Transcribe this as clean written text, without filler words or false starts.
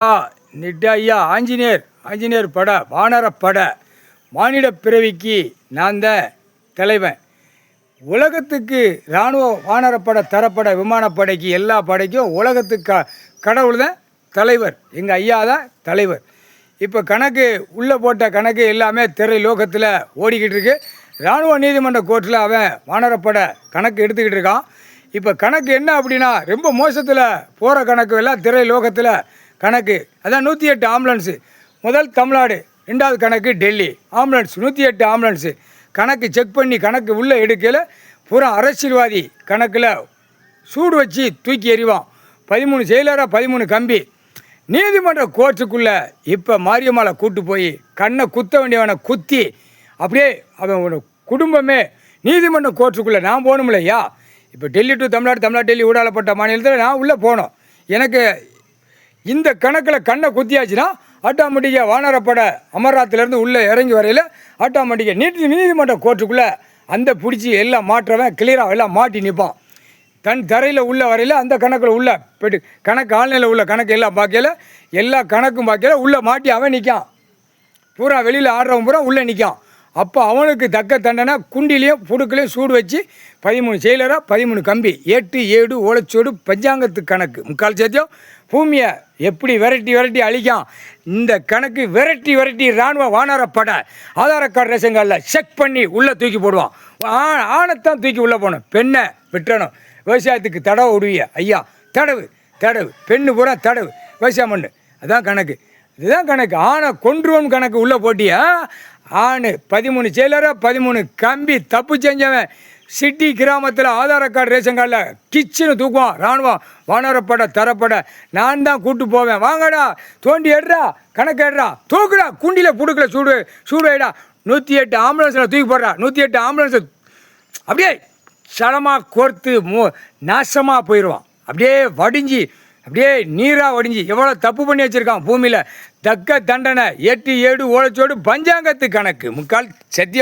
ஐயா ஆஞ்சநேயர் பட வானரப்பட மானிட பிறவிக்கு நான் தான் தலைவன். உலகத்துக்கு இராணுவ வானரப்பட தரப்பட விமானப்படைக்கு எல்லா படைக்கும் உலகத்துக்கு கடவுள் தான் தலைவர். எங்கள் ஐயா தான் தலைவர். இப்போ கணக்கு உள்ளே போட்ட கணக்கு எல்லாமே திரை லோகத்தில் ஓடிக்கிட்டு இருக்கு. இராணுவ நீதிமன்ற கோர்ட்டில் அவன் வானரப்பட கணக்கு எடுத்துக்கிட்டு இருக்கான். இப்போ கணக்கு என்ன அப்படின்னா ரொம்ப மோசத்தில் போகிற கணக்கு எல்லாம் திரை லோகத்தில் கணக்கு. அதான் 108 ஆம்புலன்ஸு. முதல் தமிழ்நாடு, 2வது கணக்கு டெல்லி. ஆம்புலன்ஸ் 108 ஆம்புலன்ஸு கணக்கு செக் பண்ணி கணக்கு உள்ளே எடுக்கல. பூரா அரசியல்வாதி கணக்கில் சூடு வச்சு தூக்கி எறிவான். 13 செயலராக 13 கம்பி. நீதிமன்ற கோர்ட்டுக்குள்ளே இப்போ மாரியம்மாவை கூட்டு போய் கண்ணை குத்த வேண்டியவனை குத்தி அப்படியே அவன் குடும்பமே நீதிமன்ற கோர்ட்டுக்குள்ளே நான் போகணும்ல ஐயா. இப்போ டெல்லி டு தமிழ்நாடு டெல்லி ஊடாலப்பட்ட மாநிலத்தில் நான் உள்ளே போனோம். எனக்கு இந்த கணக்கில் கண்ணை குத்தியாச்சுன்னா ஆட்டோமேட்டிக்காக வானரப்பட அமர்நாத்திலேருந்து உள்ளே இறங்கி வரையில் ஆட்டோமேட்டிக்காக நீதிமன்ற கோர்ட்டுக்குள்ளே அந்த பிடிச்சி எல்லாம் மாற்றவன் கிளியராக எல்லாம் மாட்டி நிற்பான். தன் தரையில் உள்ள வரையில் அந்த கணக்கில் உள்ள போய்ட்டு கணக்கு ஆன்லைனில் உள்ள கணக்கு எல்லாம் பார்க்கல, எல்லா கணக்கும் பார்க்கல, உள்ளே மாட்டி அவன் நிற்கான். பூரா வெளியில் ஆடுறவன் பூரா உள்ளே நிற்கான். அப்போ அவனுக்கு தக்க தண்டனை குண்டிலையும் புடுக்கலையும் சூடு வச்சு 13 செயலராக 13 கம்பி 8 7 ஓலைச்சோடு பஞ்சாங்கத்து கணக்கு முக்கால் சத்தியம் பூமியை எப்படி விரட்டி அழிக்கான். இந்த கணக்கு விரட்டி இராணுவ வானரப்பட ஆதார கார்டு ரேஷன் கார்டில் செக் பண்ணி உள்ளே தூக்கி போடுவான். ஆணைத்தான் தூக்கி உள்ளே போகணும், பெண்ணை விட்டுறணும். விவசாயத்துக்கு தடவை விடுவிய ஐயா, தடவு பெண்ணு பூரா தடவு விவசாயம் பண்ணு. அதான் கணக்கு, இதுதான் கணக்கு. ஆணை கொன்றுவன் கணக்கு உள்ளே போட்டியா. ஆணு 13 செயலராக 13 கம்பி தப்பு செஞ்சவன் சிட்டி கிராமத்தில் ஆதார கார்டு ரேஷன் கார்டில் கிச்சுன்னு தூக்குவான். இராணுவம் வானரப்பட தரப்பட நான் தான் கூட்டு போவேன். வாங்கடா தோண்டி எடுறா கணக்கு எடுறா தூக்குடா குண்டியில் புடுக்கல சூடு வைடா. 108 ஆம்புலன்ஸில் தூக்கி போடுறா. 108 ஆம்புலன்ஸை அப்படியே சலமாக கோர்த்து நாசமாக போயிடுவான். அப்படியே வடிஞ்சு அப்படியே நீராக வடிஞ்சு எவ்வளோ தப்பு பண்ணி வச்சுருக்கான் பூமியில். தக்க தண்டனை 8 7 ஓலைச்சோடு பஞ்சாங்கத்து கணக்கு முக்கால் சத்தியம்.